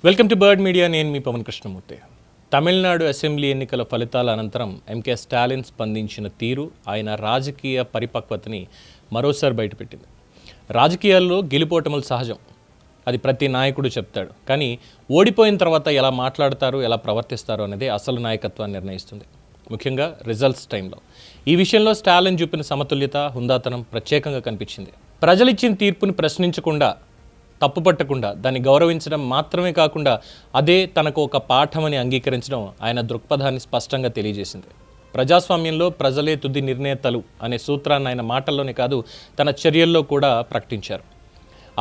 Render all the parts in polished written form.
Welcome to bird media. నేను మీ Pawan Krishnamurthy. Tamil Nadu assembly ఎన్నికల ఫలితాల అనంతరం ఎంకే స్టాలిన్ స్పందించిన తీరు ఆయన రాజకీయ పరిపక్వతని మరోసారి బయటపెట్టింది. రాజకీయాల్లో గెలుపోటములు సహజం, అది ప్రతి నాయకుడు చెప్తాడు. కానీ ఓడిపోయిన తర్వాత ఎలా మాట్లాడతారు, ఎలా ప్రవర్తిస్తారు అనేది అసలు నాయకత్వాన్ని నిర్ణయిస్తుంది, ముఖ్యంగా రిజల్ట్స్ టైంలో. ఈ విషయంలో స్టాలిన్ చూపిన సమతుల్యత, హుందాతనం ప్రత్యేకంగా కనిపించింది. ప్రజలిచ్చిన తీర్పుని ప్రశ్నించకుండా, తప్పుపట్టకుండా దాన్ని గౌరవించడం మాత్రమే కాకుండా అదే తనకు ఒక పాఠమని అంగీకరించడం ఆయన దృక్పథాన్ని స్పష్టంగా తెలియజేసింది. ప్రజాస్వామ్యంలో ప్రజలే తుది నిర్ణేతలు అనే సూత్రాన్ని ఆయన మాటల్లోనే కాదు, తన చర్యల్లో కూడా ప్రకటించారు.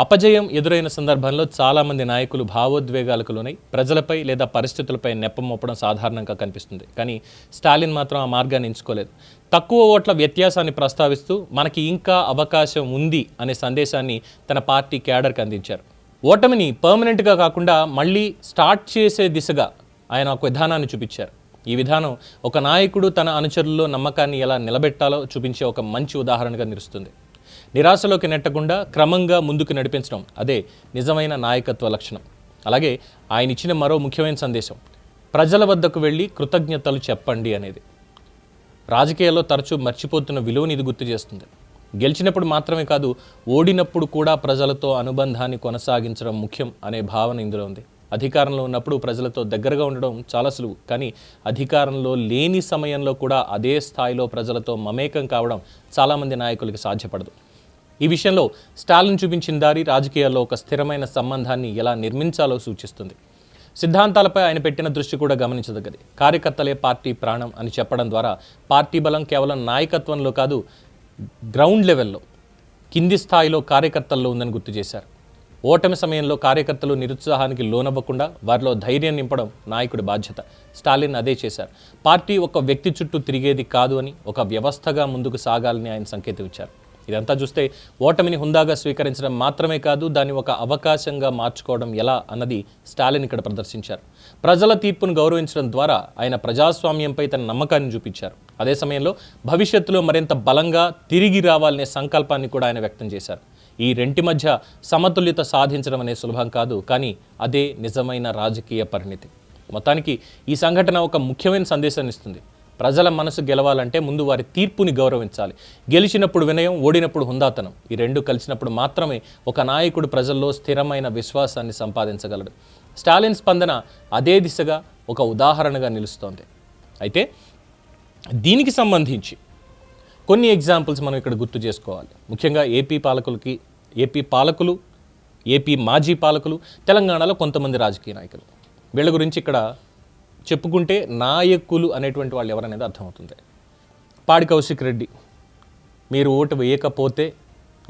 అపజయం ఎదురైన సందర్భంలో చాలామంది నాయకులు భావోద్వేగాలకు లోనై ప్రజలపై లేదా పరిస్థితులపై నెపం మోపడం సాధారణంగా కనిపిస్తుంది. కానీ స్టాలిన్ మాత్రం ఆ మార్గాన్ని ఎంచుకోలేదు. తక్కువ ఓట్ల వ్యత్యాసాన్ని ప్రస్తావిస్తూ మనకి ఇంకా అవకాశం ఉంది అనే సందేశాన్ని తన పార్టీ క్యాడర్కి అందించారు. ఓటమిని పర్మనెంట్గా కాకుండా మళ్ళీ స్టార్ట్ చేసే దిశగా ఆయన ఒక విధానాన్ని చూపించారు. ఈ విధానం ఒక నాయకుడు తన అనుచరుల్లో నమ్మకాన్ని ఎలా నిలబెట్టాలో చూపించే ఒక మంచి ఉదాహరణగా నిలుస్తుంది. నిరాశలోకి నెట్టకుండా క్రమంగా ముందుకు నడిపించడం, అదే నిజమైన నాయకత్వ లక్షణం. అలాగే ఆయన ఇచ్చిన మరో ముఖ్యమైన సందేశం, ప్రజల వద్దకు వెళ్ళి కృతజ్ఞతలు చెప్పండి అనేది. రాజకీయాల్లో తరచూ మర్చిపోతున్న విలువని ఇది గుర్తు చేస్తుంది. గెలిచినప్పుడు మాత్రమే కాదు, ఓడినప్పుడు కూడా ప్రజలతో అనుబంధాన్ని కొనసాగించడం ముఖ్యం అనే భావన ఇందులో ఉంది. అధికారంలో ఉన్నప్పుడు ప్రజలతో దగ్గరగా ఉండడం చాలా సులువు, కానీ అధికారంలో లేని సమయంలో కూడా అదే స్థాయిలో ప్రజలతో మమేకం కావడం చాలామంది నాయకులకి సాధ్యపడదు. ఈ విషయంలో స్టాలిన్ చూపించిన దారి రాజకీయాల్లో ఒక స్థిరమైన సంబంధాన్ని ఎలా నిర్మించాలో సూచిస్తుంది. సిద్ధాంతాలపై ఆయన పెట్టిన దృష్టి కూడా గమనించదగ్గది. కార్యకర్తలే పార్టీ ప్రాణం అని చెప్పడం ద్వారా పార్టీ బలం కేవలం నాయకత్వంలో కాదు, గ్రౌండ్ లెవెల్లో, కింది స్థాయిలో కార్యకర్తల్లో ఉందని గుర్తు చేశారు. ఓటమి సమయంలో కార్యకర్తలు నిరుత్సాహానికి లోనవ్వకుండా వారిలో ధైర్యం నింపడం నాయకుడి బాధ్యత. స్టాలిన్ అదే చేశారు. పార్టీ ఒక వ్యక్తి చుట్టూ తిరిగేది కాదు అని, ఒక వ్యవస్థగా ముందుకు సాగాలని ఆయన సంకేతం ఇచ్చారు. ఇదంతా చూస్తే ఓటమిని హుందాగా స్వీకరించడం మాత్రమే కాదు, దాన్ని ఒక అవకాశంగా మార్చుకోవడం ఎలా అన్నది స్టాలిన్ ఇక్కడ ప్రదర్శించారు. ప్రజల తీర్పును గౌరవించడం ద్వారా ఆయన ప్రజాస్వామ్యంపై తన నమ్మకాన్ని చూపించారు. అదే సమయంలో భవిష్యత్తులో మరింత బలంగా తిరిగి రావాలనే సంకల్పాన్ని కూడా ఆయన వ్యక్తం చేశారు. ఈ రెంటి మధ్య సమతుల్యత సాధించడం అనే సులభం కాదు, కానీ అదే నిజమైన రాజకీయ పరిణితి. మొత్తానికి ఈ సంఘటన ఒక ముఖ్యమైన సందేశాన్ని ఇస్తుంది. ప్రజల మనసు గెలవాలంటే ముందు వారి తీర్పుని గౌరవించాలి. గెలిచినప్పుడు వినయం, ఓడినప్పుడు హుందాతనం, ఈ రెండు కలిసినప్పుడు మాత్రమే ఒక నాయకుడు ప్రజల్లో స్థిరమైన విశ్వాసాన్ని సంపాదించగలడు. స్టాలిన్ స్పందన అదే దిశగా ఒక ఉదాహరణగా నిలుస్తోంది. అయితే దీనికి సంబంధించి కొన్ని ఎగ్జాంపుల్స్ మనం ఇక్కడ గుర్తు చేసుకోవాలి. ముఖ్యంగా ఏపీ పాలకులు, ఏపీ మాజీ పాలకులు, తెలంగాణలో కొంతమంది రాజకీయ నాయకులు, వీళ్ళ గురించి ఇక్కడ చెప్పుకుంటే నాయకులు అనేటువంటి వాళ్ళు ఎవరనేది అర్థమవుతుంది. పాడి కౌశిక్ రెడ్డి, మీరు ఓటు వేయకపోతే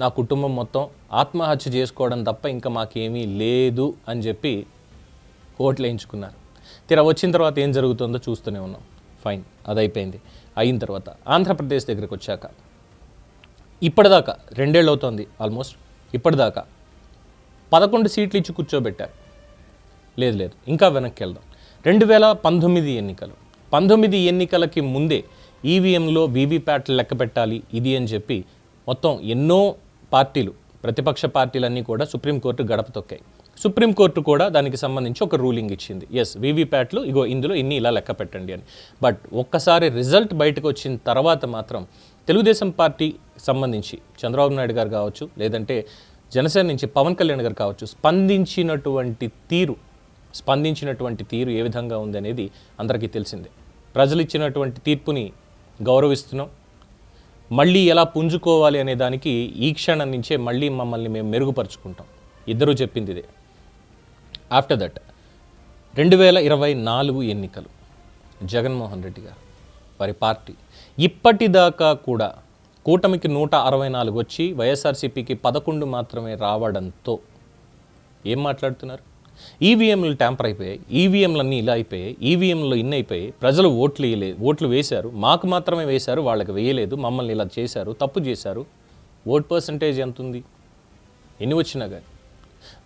నా కుటుంబం మొత్తం ఆత్మహత్య చేసుకోవడం తప్ప ఇంకా మాకేమీ లేదు అని చెప్పి ఓట్లు వేయించుకున్నారు. తీరా వచ్చిన తర్వాత ఏం జరుగుతుందో చూస్తూనే ఉన్నాం. ఫైన్, అది అయిపోయింది. అయిన తర్వాత ఆంధ్రప్రదేశ్ దగ్గరికి వచ్చాక ఇప్పటిదాకా 2 ఏళ్ళు అవుతోంది ఆల్మోస్ట్. ఇప్పటిదాకా 11 సీట్లు ఇచ్చి కూర్చోబెట్టారు. లేదు ఇంకా వెనక్కి వెళ్దాం. 2019 ఎన్నికలు, 19 ఎన్నికలకి ముందే ఈవీఎంలో వీవీప్యాట్లు లెక్క పెట్టాలి ఇది అని చెప్పి మొత్తం ఎన్నో పార్టీలు, ప్రతిపక్ష పార్టీలన్నీ కూడా సుప్రీంకోర్టు గడప తొక్కాయి. సుప్రీంకోర్టు కూడా దానికి సంబంధించి ఒక రూలింగ్ ఇచ్చింది. ఎస్, వీవీప్యాట్లు ఇగో ఇందులో ఇన్ని ఇలా లెక్క పెట్టండి అని. బట్ ఒక్కసారి రిజల్ట్ బయటకు వచ్చిన తర్వాత మాత్రం తెలుగుదేశం పార్టీ సంబంధించి చంద్రబాబు నాయుడు గారు కావచ్చు, లేదంటే జనసేన నుంచి పవన్ కళ్యాణ్ గారు కావచ్చు, స్పందించినటువంటి తీరు ఏ విధంగా ఉంది అనేది అందరికీ తెలిసిందే. ప్రజలు ఇచ్చినటువంటి తీర్పుని గౌరవిస్తున్నాం, మళ్ళీ ఎలా పుంజుకోవాలి అనే దానికి ఈ క్షణం నుంచే మళ్ళీ మమ్మల్ని మేము మెరుగుపరుచుకుంటాం. ఇద్దరూ చెప్పింది ఇదే. ఆఫ్టర్ దట్ 2024 ఎన్నికలు, జగన్మోహన్ రెడ్డి గారు, వారి పార్టీ ఇప్పటిదాకా కూడా కూటమికి 164 వచ్చి వైఎస్ఆర్సీపీకి 11 మాత్రమే రావడంతో ఏం మాట్లాడుతున్నారు? ఈవీఎంలు ట్యాంపర్ అయిపోయాయి, ఈవీఎంలన్నీ ఇలా అయిపోయాయి, ఈవీఎంలో ఇన్ని అయిపోయాయి, ప్రజలు ఓట్లు వేశారు, మాకు మాత్రమే వేశారు, వాళ్ళకి వేయలేదు, మమ్మల్ని ఇలా చేశారు, తప్పు చేశారు. ఓట్ పర్సంటేజ్ ఎంత ఉంది, ఎన్ని వచ్చినా కానీ.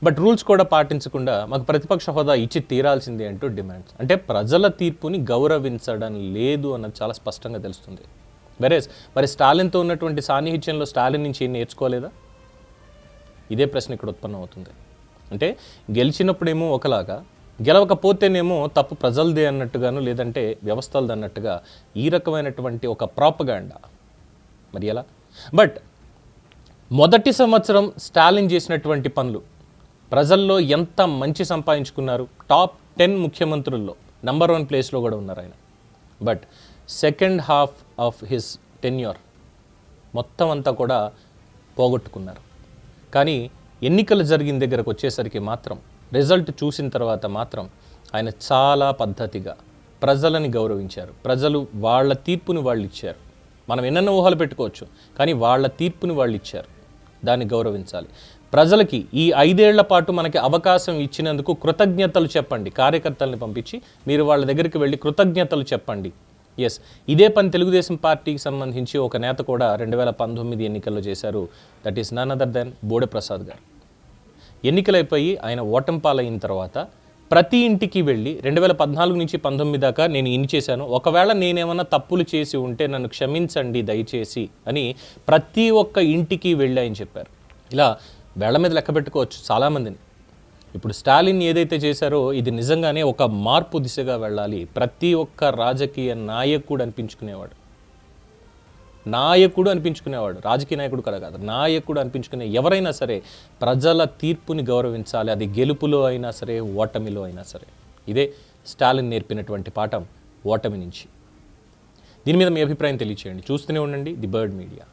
బట్ రూల్స్ కూడా పాటించకుండా మాకు ప్రతిపక్ష హోదా ఇచ్చి తీరాల్సిందే అంటూ డిమాండ్స్. అంటే ప్రజల తీర్పుని గౌరవించడం లేదు అన్నది చాలా స్పష్టంగా తెలుస్తుంది. మరి స్టాలిన్తో ఉన్నటువంటి సాన్నిహిత్యంలో స్టాలిన్ నుంచి ఏం నేర్చుకోలేదా? ఇదే ప్రశ్న ఇక్కడ ఉత్పన్నం అవుతుంది. అంటే గెలిచినప్పుడేమో ఒకలాగా, గెలవకపోతేనేమో తప్పు ప్రజలదే అన్నట్టుగాను, లేదంటే వ్యవస్థలది అన్నట్టుగా ఈ రకమైనటువంటి ఒక ప్రాపగాండా. మరి ఎలా? బట్ మొదటి సంవత్సరం స్టాలిన్ చేసినటువంటి పనులు ప్రజల్లో ఎంత మంచి సంపాదించుకున్నారు. టాప్ 10 ముఖ్యమంత్రుల్లో నంబర్ 1 ప్లేస్లో కూడా ఉన్నారు ఆయన. But second half of his tenure మొత్తం అంతా కూడా పోగొట్టుకున్నారు. కానీ ఎన్నికలు జరిగిన దగ్గరకు వచ్చేసరికి మాత్రం, రిజల్ట్ చూసిన తర్వాత మాత్రం ఆయన చాలా పద్ధతిగా ప్రజలని గౌరవించారు. ప్రజలు వాళ్ళ తీర్పుని వాళ్ళు ఇచ్చారు. మనం ఎన్నెన్నో ఊహలు పెట్టుకోవచ్చు, కానీ వాళ్ళ తీర్పుని వాళ్ళు ఇచ్చారు. దాన్ని గౌరవించాలి. ప్రజలకి ఈ 5 ఏళ్ల పాటు మనకి అవకాశం ఇచ్చినందుకు కృతజ్ఞతలు చెప్పండి. కార్యకర్తల్ని పంపించి మీరు వాళ్ళ దగ్గరికి వెళ్ళి కృతజ్ఞతలు చెప్పండి. ఎస్, ఇదే పని తెలుగుదేశం పార్టీకి సంబంధించి ఒక నేత కూడా 2019 ఎన్నికల్లో చేశారు. That is none other than Bode Prasad garu. ఎన్నికలైపోయి ఆయన ఓటమి పాలైన తర్వాత ప్రతి ఇంటికి వెళ్ళి 2014 నుంచి 19 దాకా నేను ఇన్ని చేశాను, ఒకవేళ నేనేమన్నా తప్పులు చేసి ఉంటే నన్ను క్షమించండి దయచేసి అని ప్రతి ఒక్క ఇంటికి వెళ్ళి ఆయన చెప్పారు. ఇలా వేళ్ల మీద లెక్క పెట్టుకోవచ్చు చాలామందిని. ఇప్పుడు స్టాలిన్ ఏదైతే చేశారో ఇది నిజంగానే ఒక మార్పు దిశగా వెళ్ళాలి. ప్రతి ఒక్క రాజకీయ నాయకుడు అనిపించుకునేవాడు, రాజకీయ నాయకుడు కదా కాదు, నాయకుడు అనిపించుకునే ఎవరైనా సరే ప్రజల తీర్పుని గౌరవించాలి. అది గెలుపులో అయినా సరే, ఓటమిలో అయినా సరే. ఇదే స్టాలిన్ నేర్పినటువంటి పాఠం ఓటమి నుంచి. దీని మీద మీ అభిప్రాయం తెలియచేయండి. చూస్తూనే ఉండండి ది బర్డ్ మీడియా.